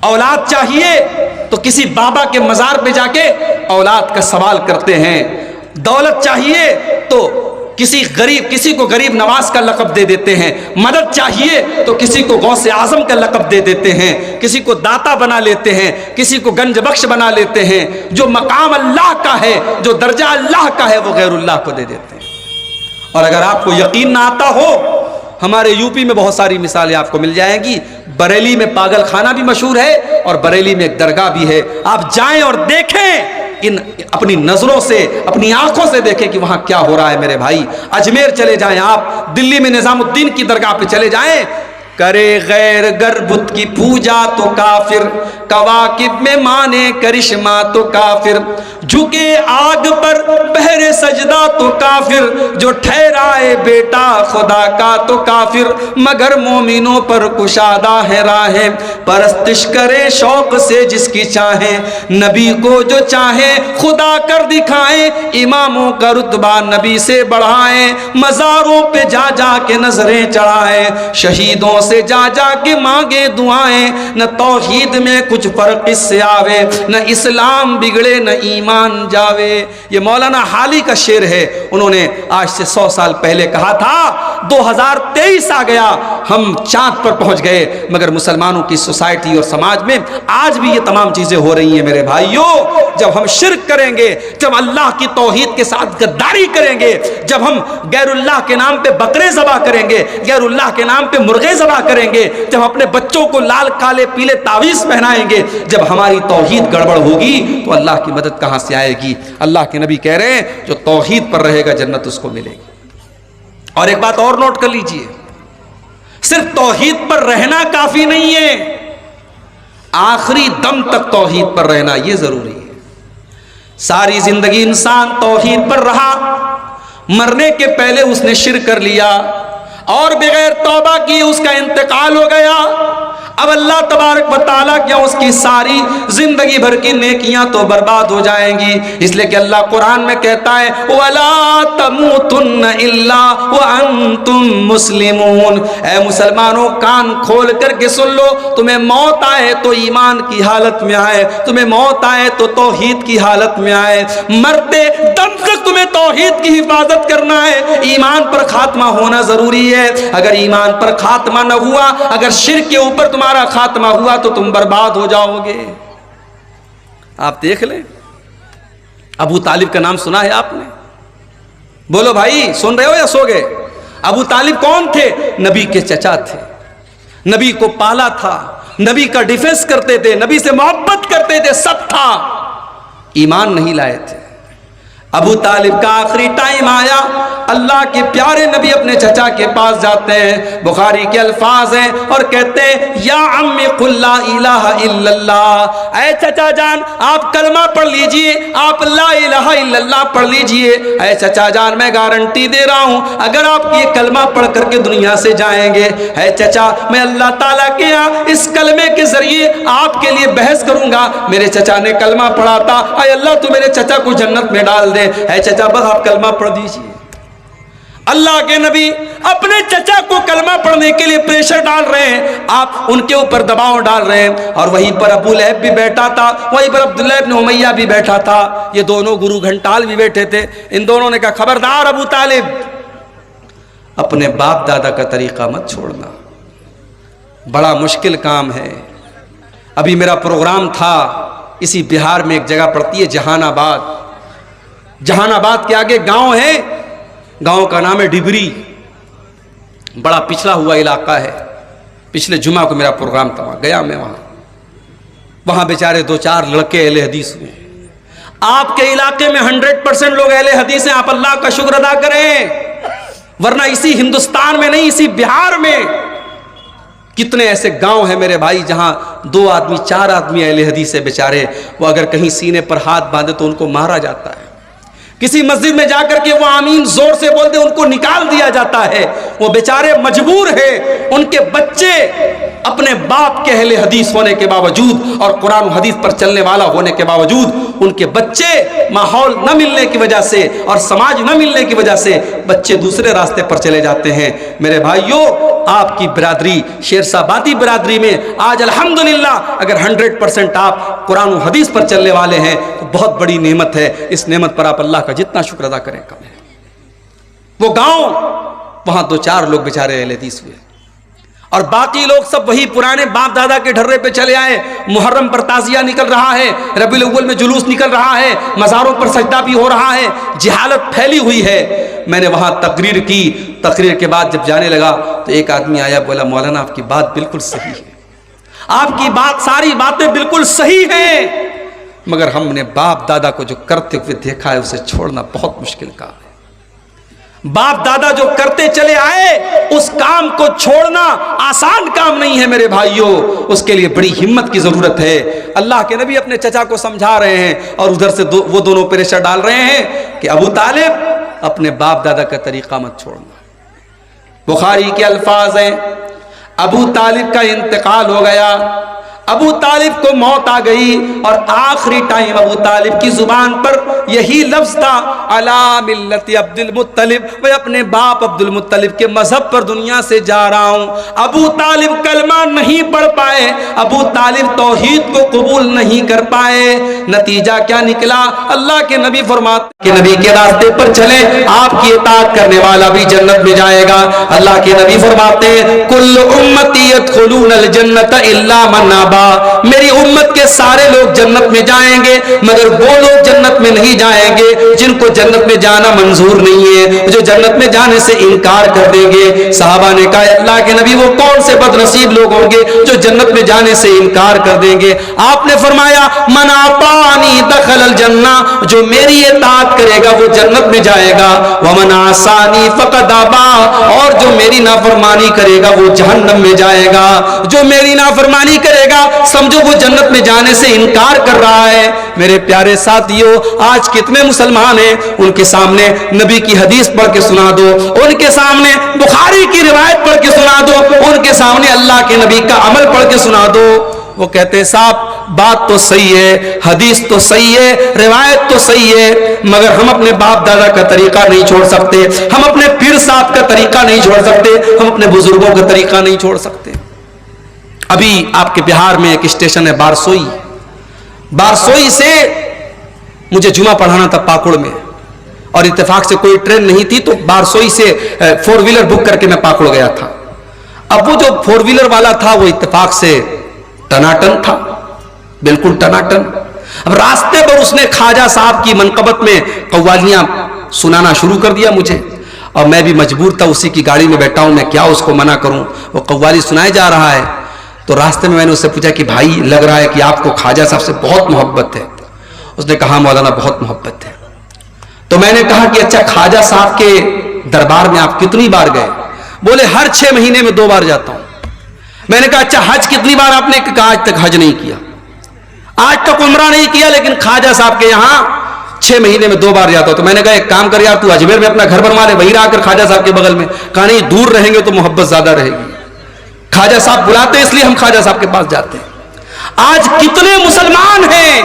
اولاد چاہیے تو کسی بابا کے مزار پہ جا کے اولاد کا سوال کرتے ہیں، دولت چاہیے تو کسی کو غریب نواز کا لقب دے دیتے ہیں، مدد چاہیے تو کسی کو غوث اعظم کا لقب دے دیتے ہیں، کسی کو داتا بنا لیتے ہیں، کسی کو گنج بخش بنا لیتے ہیں۔ جو مقام اللہ کا ہے، جو درجہ اللہ کا ہے، وہ غیر اللہ کو دے دیتے ہیں۔ اور اگر آپ کو یقین نہ آتا ہو، ہمارے یو پی میں بہت ساری مثالیں آپ کو مل جائیں گی۔ بریلی میں پاگل خانہ بھی مشہور ہے اور بریلی میں ایک درگاہ بھی ہے، آپ جائیں اور دیکھیں، اپنی نظروں سے، اپنی آنکھوں سے دیکھیں کہ وہاں کیا ہو رہا ہے میرے بھائی۔ اجمیر چلے جائیں آپ، دلی میں نظام الدین کی درگاہ پہ چلے جائیں، کرے غیر گر بت کی پوجا تو کافر، کواکب میں مانے کرشمہ تو کافر، جھکے آگ پر بہر سجدہ تو کافر، جو ٹھہرائے بیٹا خدا کا تو کافر، مگر مومنوں پر کشادہ ہے راہیں، پرستش کرے شوق سے جس کی چاہیں، نبی کو جو چاہیں خدا کر دکھائیں، اماموں کا رتبہ نبی سے بڑھائیں، مزاروں پہ جا جا کے نظریں چڑھائیں، شہیدوں سے جا جا کے مانگے دعائیں، نہ توحید میں کچھ فرق اس سے آوے، نہ اسلام بگڑے نہ ایمان جاوے۔ یہ مولانا حالی کا شعر ہے، انہوں نے آج سے 100 سال پہلے کہا تھا۔ 2023 آ گیا، ہم چاند پر پہنچ گئے، مگر مسلمانوں کی سوسائٹی اور سماج میں آج بھی یہ تمام چیزیں ہو رہی ہیں میرے بھائیوں۔ جب ہم شرک کریں گے، جب اللہ کی توحید کے ساتھ غداری کریں گے، جب ہم غیر اللہ کے نام پہ بکرے ذبح کریں گے، غیر اللہ کے نام پہ مرغے ذبح کریں گے، جب اپنے بچوں کو لال کالے پیلے تعویذ پہنائیں گے، جب ہماری توحید گڑبڑ ہوگی تو اللہ کی مدد کہاں سے آئے گی؟ اللہ کے نبی کہہ رہے ہیں جو توحید پر رہے گا جنت اس کو ملے گی۔ اور ایک بات اور نوٹ کر لیجئے، صرف توحید پر رہنا کافی نہیں ہے، آخری دم تک توحید پر رہنا یہ ضروری ہے۔ ساری زندگی انسان توحید پر رہا، مرنے کے پہلے اس نے شرک کر لیا اور بغیر توبہ کی اس کا انتقال ہو گیا، اب اللہ تبارک و تعالیٰ کیا اس کی ساری زندگی بھر کی نیکیاں تو برباد ہو جائیں گی، اس لیے کہ اللہ قرآن میں کہتا ہے وَلَا تَمُوتُنَّ إِلَّا وَأَنْتُمْ مُسْلِمُونَ۔ اے مسلمانوں کان کھول کر کے سن لو، تمہیں موت آئے تو ایمان کی حالت میں آئے، تمہیں موت آئے تو توحید کی حالت میں آئے، مرتے دم تک تمہیں توحید کی حفاظت کرنا ہے، ایمان پر خاتمہ ہونا ضروری ہے۔ اگر ایمان پر خاتمہ نہ ہوا، اگر شرک کے اوپر تمہارا خاتمہ ہوا تو تم برباد ہو جاؤ گے۔ آپ دیکھ لیں، ابو طالب کا نام سنا ہے آپ نے؟ بولو بھائی، سن رہے ہو یا سو گئے؟ ابو طالب کون تھے؟ نبی کے چچا تھے، نبی کو پالا تھا، نبی کا ڈیفنس کرتے تھے، نبی سے محبت کرتے تھے، سب تھا، ایمان نہیں لائے تھے۔ ابو طالب کا آخری ٹائم آیا، اللہ کے پیارے نبی اپنے چچا کے پاس جاتے ہیں، بخاری کے الفاظ ہیں اور کہتے ہیں یا عمی قل لا الہ الا اللہ، اے چچا جان آپ کلمہ پڑھ لیجئے، آپ لا الہ الا اللہ پڑھ لیجئے، اے چچا جان میں گارنٹی دے رہا ہوں اگر آپ یہ کلمہ پڑھ کر کے دنیا سے جائیں گے، اے چچا میں اللہ تعالیٰ کے یہاں اس کلمے کے ذریعے آپ کے لیے بحث کروں گا۔ میرے چچا نے کلمہ پڑھا تھا، اے اللہ تو میرے چچا کو جنت میں ڈال دے، اے چچا بس آپ کلمہ پڑھ دیجئے۔ اللہ کے نبی اپنے چچا کو کلمہ پڑھنے کے لیے پریشر ڈال رہے ہیں، آپ ان کے اوپر دباؤ ڈال رہے ہیں، اور وہیں پر ابو لہب بھی بیٹھا تھا، وہیں پر عبداللہ ابن امیہ بھی بیٹھا تھا، یہ دونوں گرو گھنٹال بھی بیٹھے تھے۔ ان دونوں نے کہا خبردار ابو طالب، اپنے باپ دادا کا طریقہ مت چھوڑنا، بڑا مشکل کام ہے۔ ابھی میرا پروگرام تھا، اسی بہار میں ایک جگہ پڑتی ہے جہان آباد، جہان آباد کے آگے گاؤں ہے، گاؤں کا نام ہے ڈبری، بڑا پچھڑا ہوا علاقہ ہے۔ پچھلے جمعہ کو میرا پروگرام تھا، گیا میں وہاں بیچارے 2-4 لڑکے اہل حدیث ہوئے۔ آپ کے علاقے میں 100% لوگ اہل حدیث ہیں، آپ اللہ کا شکر ادا کریں، ورنہ اسی ہندوستان میں نہیں، اسی بہار میں کتنے ایسے گاؤں ہیں میرے بھائی جہاں 2 آدمی 4 آدمی اہل حدیث ہے بیچارے، وہ اگر کہیں سینے پر ہاتھ باندھے تو ان کو مارا جاتا ہے، کسی مسجد میں جا کر کے وہ آمین زور سے بولتے ان کو نکال دیا جاتا ہے، وہ بیچارے مجبور ہیں، ان کے بچے اپنے باپ کے اہل حدیث ہونے کے باوجود اور قرآن و حدیث پر چلنے والا ہونے کے باوجود ان کے بچے ماحول نہ ملنے کی وجہ سے اور سماج نہ ملنے کی وجہ سے بچے دوسرے راستے پر چلے جاتے ہیں۔ میرے بھائیوں، آپ کی برادری شیرشاہ آبادی برادری میں آج الحمدللہ اگر 100% آپ قرآن و حدیث پر چلنے والے ہیں تو بہت بڑی نعمت ہے۔ اس نعمت پر آپ اللہ کا جتنا شکر ادا کریں کم ہے۔ وہ گاؤں، وہاں 2-4 لوگ بیچارے اہل حدیث ہوئے اور باقی لوگ سب وہی پرانے باپ دادا کے ڈھرے پہ چلے آئے۔ محرم پر تعزیہ نکل رہا ہے، ربیع الاول میں جلوس نکل رہا ہے، مزاروں پر سجدہ بھی ہو رہا ہے، جہالت پھیلی ہوئی ہے۔ میں نے وہاں تقریر کی، تقریر کے بعد جب جانے لگا تو ایک آدمی آیا، بولا مولانا آپ کی بات بالکل صحیح ہے، آپ کی بات ساری باتیں بالکل صحیح ہیں، مگر ہم نے باپ دادا کو جو کرتے ہوئے دیکھا ہے اسے چھوڑنا بہت مشکل کام ہے۔ باپ دادا جو کرتے چلے آئے اس کام کو چھوڑنا آسان کام نہیں ہے میرے بھائیوں، اس کے لیے بڑی ہمت کی ضرورت ہے۔ اللہ کے نبی اپنے چچا کو سمجھا رہے ہیں اور ادھر سے وہ دونوں پریشر ڈال رہے ہیں کہ ابو طالب اپنے باپ دادا کا طریقہ مت چھوڑنا۔ بخاری کے الفاظ ہیں، ابو طالب کا انتقال ہو گیا، ابو طالب کو موت آ گئی اور آخری ٹائم ابو طالب کی زبان پر یہی لفظ تھا، علی ملت عبد المطلب، میں اپنے باپ عبد المطلب کے مذہب پر دنیا سے جا رہا ہوں۔ ابو طالب کلمہ نہیں پڑھ پائے، ابو طالب توحید کو قبول نہیں کر پائے۔ نتیجہ کیا نکلا؟ اللہ کے نبی فرماتے کہ نبی کے راستے پر چلے، آپ کی اطاعت کرنے والا بھی جنت میں جائے گا۔ اللہ کے نبی فرماتے ہیں کل امتی يدخلون الجنت الا من ابى، میری امت کے سارے لوگ جنت میں جائیں گے مگر وہ لوگ جنت میں نہیں جائیں گے جن کو جنت میں جانا منظور نہیں ہے، جو جنت میں جانے سے انکار کر دیں گے۔ صحابہ نے کہا اللہ کے نبی وہ کون سے بد نصیب لوگ ہوں گے جو جنت میں جانے سے انکار کر دیں گے؟ آپ نے فرمایا من اطاعنی دخل الجنہ، جو میری اطاعت کرے گا وہ جنت میں جائے گا، ومن عصانی فقد ابى، اور جو میری نافرمانی کرے گا وہ جہنم میں جائے گا۔ جو میری نافرمانی کرے گا سمجھو وہ جنت میں جانے سے انکار کر رہا ہے۔ میرے پیارے ساتھیوں، آج کتنے مسلمان ہیں ان کے سامنے نبی کی حدیث پڑھ کے سنا دو، ان کے سامنے بخاری کی روایت پڑھ کے سنا دو، ان کے سامنے اللہ کے نبی کا عمل پڑھ کے سنا دو، وہ کہتے ہیں صاحب بات تو صحیح ہے، حدیث تو صحیح ہے، روایت تو صحیح ہے، مگر ہم اپنے باپ دادا کا طریقہ نہیں چھوڑ سکتے، ہم اپنے پیر صاحب کا طریقہ نہیں چھوڑ سکتے، ہم اپنے بزرگوں کا طریقہ نہیں چھوڑ سکتے۔ ابھی آپ کے بہار میں ایک اسٹیشن ہے بارسوئی، بارسوئی سے مجھے جمعہ پڑھانا تھا پاکڑ میں اور اتفاق سے کوئی ٹرین نہیں تھی تو بارسوئی سے 4 ویلر بک کر کے میں پاکڑ گیا تھا۔ اب وہ جو 4 ویلر والا تھا وہ اتفاق سے ٹناٹن تھا، بالکل ٹناٹن۔ اب راستے پر اس نے خواجہ صاحب کی منقبت میں قوالیاں سنانا شروع کر دیا مجھے، اور میں بھی مجبور تھا، اسی کی گاڑی میں بیٹھا ہوں، میں کیا اس کو منع کروں، وہ قوالی سنائے جا رہا ہے۔ تو راستے میں نے اس سے پوچھا کہ بھائی لگ رہا ہے کہ آپ کو خواجہ صاحب سے بہت محبت ہے۔ اس نے کہا مولانا بہت محبت ہے۔ تو میں نے کہا کہ اچھا خواجہ صاحب کے دربار میں آپ کتنی بار گئے؟ بولے ہر 6 مہینے میں 2 بار جاتا ہوں۔ میں نے کہا اچھا حج کتنی بار آپ نے؟ کہا آج تک حج نہیں کیا، آج تک عمرہ نہیں کیا، لیکن خواجہ صاحب کے یہاں 6 مہینے میں 2 بار جاتا ہوں۔ تو میں نے کہا ایک کام کر یار، تو اجمیر میں اپنا گھر بنوا لے، وہیں رہ کر خواجہ صاحب کے بغل میں۔ کہا نہیں، دور رہیں گے تو محبت زیادہ رہے گی، خواجہ صاحب بلاتے ہیں اس لیے ہم خواجہ صاحب کے پاس جاتے ہیں۔ آج کتنے مسلمان ہیں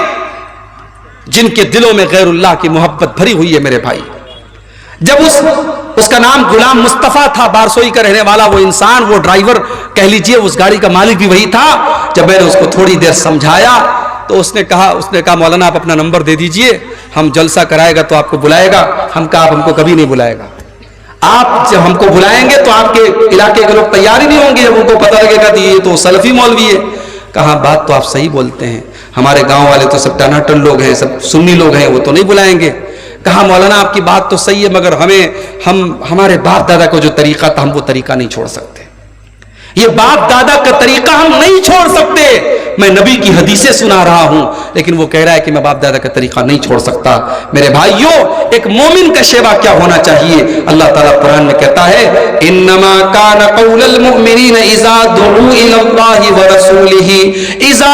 جن کے دلوں میں غیر اللہ کی محبت بھری ہوئی ہے میرے بھائی۔ جب اس کا نام غلام مصطفیٰ تھا، بارسوئی کا رہنے والا وہ انسان، وہ ڈرائیور کہہ لیجئے، اس گاڑی کا مالک بھی وہی تھا۔ جب میں نے اس کو تھوڑی دیر سمجھایا تو اس نے کہا مولانا آپ اپنا نمبر دے دیجئے، ہم جلسہ کرائے گا تو آپ کو بلائے گا۔ ہم کہا آپ ہم کو کبھی نہیں بلائے گا، آپ جب ہم کو بلائیں گے تو آپ کے علاقے کے لوگ تیار ہی نہیں ہوں گے، جب ان کو پتہ لگے گا کہ یہ تو سلفی مولوی ہے۔ کہا بات تو آپ صحیح بولتے ہیں، ہمارے گاؤں والے تو سب ٹناٹن لوگ ہیں، سب سنی لوگ ہیں، وہ تو نہیں بلائیں گے۔ کہا مولانا آپ کی بات تو صحیح ہے، مگر ہمارے باپ دادا کو جو طریقہ تھا ہم وہ طریقہ نہیں چھوڑ سکتے، یہ باپ دادا کا طریقہ ہم نہیں چھوڑ سکتے۔ میں نبی کی حدیثیں سنا رہا ہوں لیکن وہ کہہ رہا ہے کہ میں باپ دادا کا طریقہ نہیں چھوڑ سکتا۔ میرے بھائیوں، ایک مومن کا شیوا کیا ہونا چاہیے؟ اللہ تعالیٰ قرآن میں کہتا ہے انما کان قول المؤمنین اذا دعوا الی اللہ ورسولہ، اذا